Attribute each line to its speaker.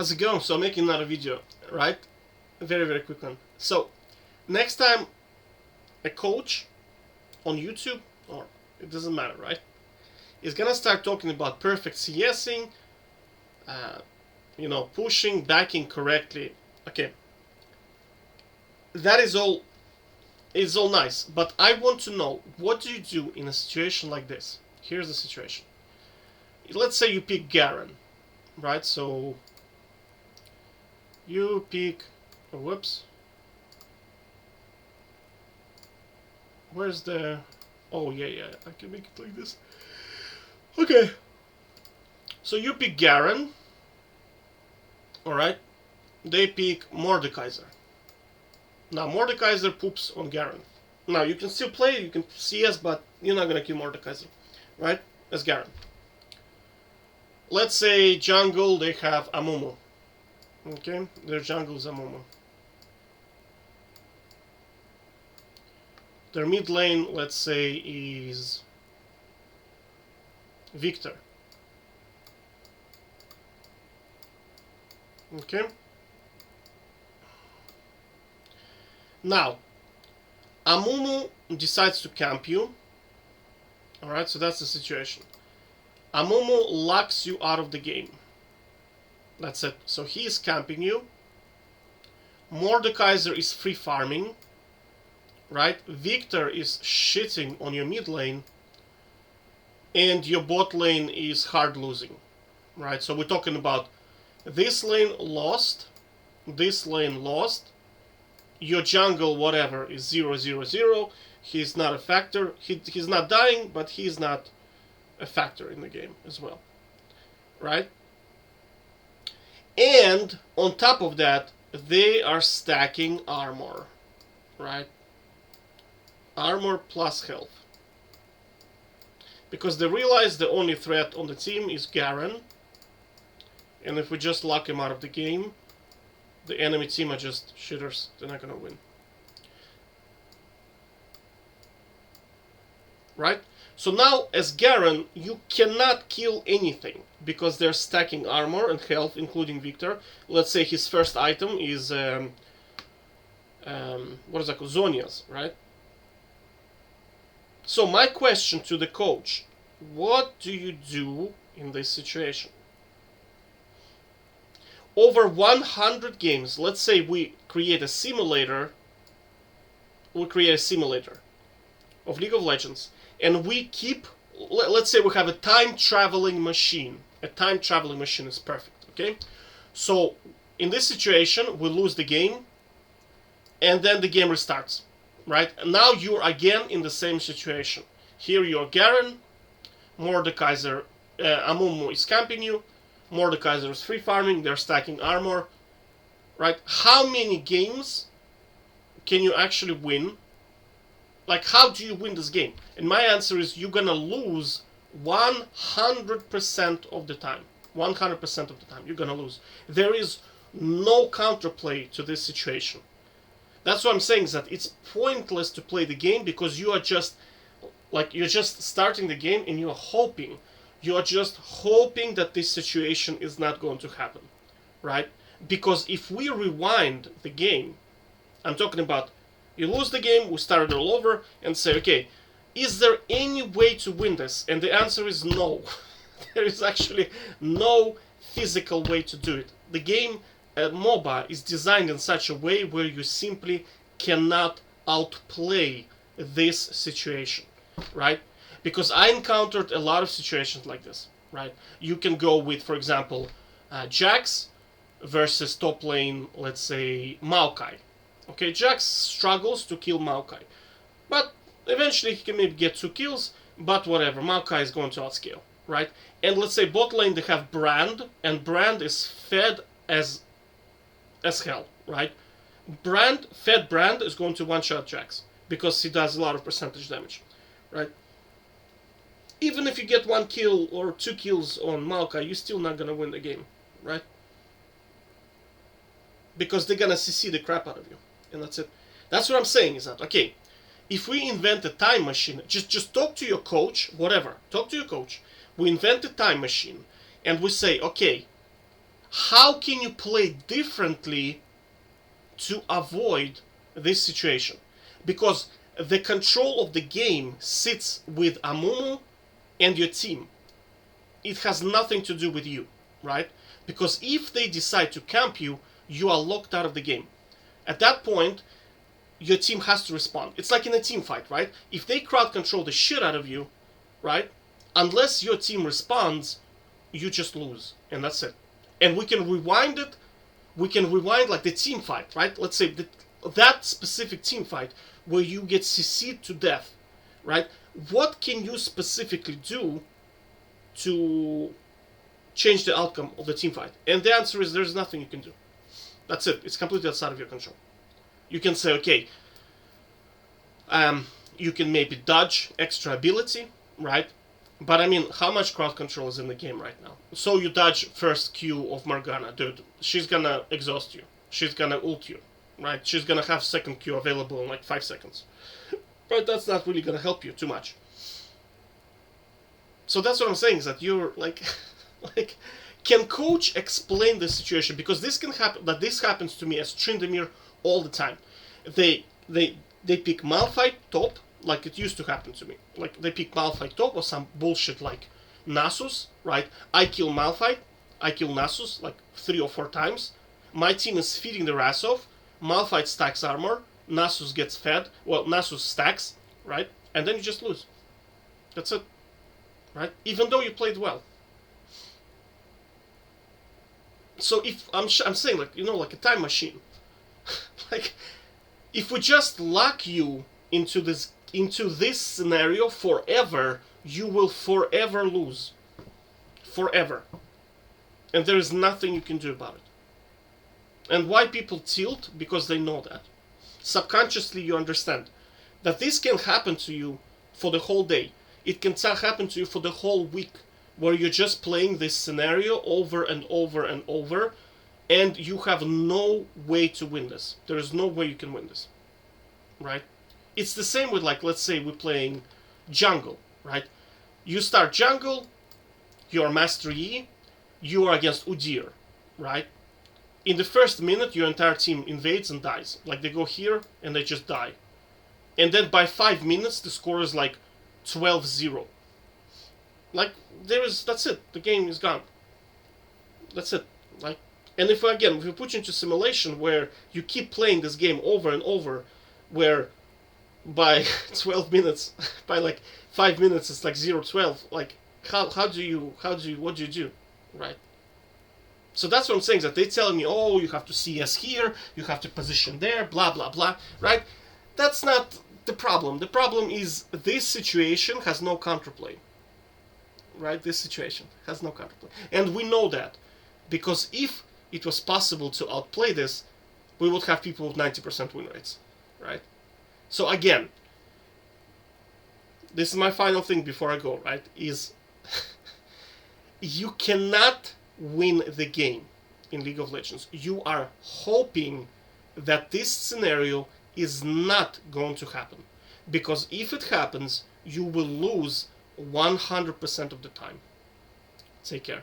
Speaker 1: How's it going? So I'm making another video, right? A very, very quick one. So, next time a coach on YouTube, or it doesn't matter, right, is gonna start talking about perfect CSing, pushing, backing correctly. Okay, that is all nice, but I want to know, what do you do in a situation like this? Here's the situation. Let's say you pick Garen, right? So you pick, whoops, where's the, oh yeah, I can make it like this. Okay, so you pick Garen, alright, they pick Mordekaiser. Now Mordekaiser poops on Garen. Now you can still play, you can CS, but you're not gonna kill Mordekaiser, right, as Garen. Let's say jungle, they have Amumu. Okay, their jungle is Amumu. Their mid lane, let's say, is Victor. Okay. Now, Amumu decides to camp you. Alright, so that's the situation. Amumu locks you out of the game. That's it. So he is camping you. Mordekaiser is free farming. Right? Victor is shitting on your mid lane. And your bot lane is hard losing. Right? So we're talking about this lane lost. This lane lost. Your jungle, whatever, is 0-0-0. He's not a factor. He's not dying, but he's not a factor in the game as well. Right? And on top of that, they are stacking armor. Right? Armor plus health. Because they realize the only threat on the team is Garen. And if we just lock him out of the game, the enemy team are just shitters. They're not gonna win. Right? So now, as Garen, you cannot kill anything because they're stacking armor and health, including Victor. Let's say his first item is what is that called? Zhonya's, right? So my question to the coach: what do you do in this situation? Over 100 games, let's say we create a simulator. We create a simulator of League of Legends, and we keep, let's say we have a time-traveling machine. A time-traveling machine is perfect, okay? So, in this situation, we lose the game, and then the game restarts, right? And now you're again in the same situation. Here you're Garen, Mordekaiser, Amumu is camping you, Mordekaiser is free farming, they're stacking armor, right? How many games can you actually win? Like, how do you win this game? And my answer is you're gonna lose 100% of the time. 100% of the time, you're gonna lose. There is no counterplay to this situation. That's what I'm saying, is that it's pointless to play the game because you are just, like, you're just starting the game and you're hoping. You're just hoping that this situation is not going to happen, right? Because if we rewind the game, I'm talking about you lose the game, we start it all over, and say, okay, is there any way to win this? And the answer is no. There is actually no physical way to do it. The game, MOBA, is designed in such a way where you simply cannot outplay this situation, right? Because I encountered a lot of situations like this, right? You can go with, for example, Jax versus top lane, let's say, Maokai. Okay, Jax struggles to kill Maokai. But eventually he can maybe get 2 kills, but whatever, Maokai is going to outscale, right? And let's say bot lane they have Brand, and Brand is fed as hell, right? Fed Brand is going to one-shot Jax, because he does a lot of percentage damage, right? Even if you get 1 kill or 2 kills on Maokai, you're still not gonna win the game, right? Because they're gonna CC the crap out of you, and that's it. That's what I'm saying, is that, okay, if we invent a time machine, just talk to your coach, whatever, talk to your coach, we invent a time machine, and we say, okay, How can you play differently to avoid this situation? Because the control of the game sits with Amumu and your team. It has nothing to do with you, right? Because if they decide to camp you, you are locked out of the game. At that point, your team has to respond. It's like in a team fight, right? If they crowd control the shit out of you, right? Unless your team responds, you just lose. And that's it. And we can rewind it. We can rewind like the team fight, right? Let's say that specific team fight where you get CC'd to death, right? What can you specifically do to change the outcome of the team fight? And the answer is there's nothing you can do. That's it. It's completely outside of your control. You can say, okay, you can maybe dodge extra ability, right? But I mean, how much crowd control is in the game right now? So you dodge first Q of Morgana, dude. She's gonna exhaust you. She's gonna ult you, right? She's gonna have second Q available in like 5 seconds. But that's not really gonna help you too much. So that's what I'm saying, is that you're like, like, can coach explain the situation? Because this can happen. That this happens to me as Tryndamere all the time. They pick Malphite top, like it used to happen to me. Like they pick Malphite top or some bullshit like Nasus, right? I kill Malphite, I kill Nasus like 3 or 4 times. My team is feeding their ass off. Malphite stacks armor, Nasus gets fed. Well, Nasus stacks, right? And then you just lose. That's it, right? Even though you played well. So if I'm saying, like, you know, like a time machine. Like, if we just lock you into this scenario forever, you will forever lose. Forever. And there is nothing you can do about it. And why people tilt? Because they know that. Subconsciously you understand that this can happen to you for the whole day. It can happen to you for the whole week, where you're just playing this scenario over and over and over, and you have no way to win this. There is no way you can win this, right? It's the same with, like, let's say we're playing jungle, right? You start jungle, you're Master Yi, you are against Udyr, right? In the first minute, your entire team invades and dies. Like, they go here, and they just die. And then by 5 minutes, the score is like 12-0. Like, that's it. The game is gone. That's it. Like, and if we put you into simulation where you keep playing this game over and over, where by 12 minutes, by like 5 minutes, it's like 0-12. Like, what do you do, right? So that's what I'm saying, that they tell me, oh, you have to CS here, you have to position there, blah, blah, blah, right? That's not the problem. The problem is this situation has no counterplay, right? This situation has no counterplay. And we know that, because if it was possible to outplay this, we would have people with 90% win rates, right? So again, this is my final thing before I go, right, is you cannot win the game in League of Legends. You are hoping that this scenario is not going to happen. Because if it happens, you will lose 100% of the time. Take care.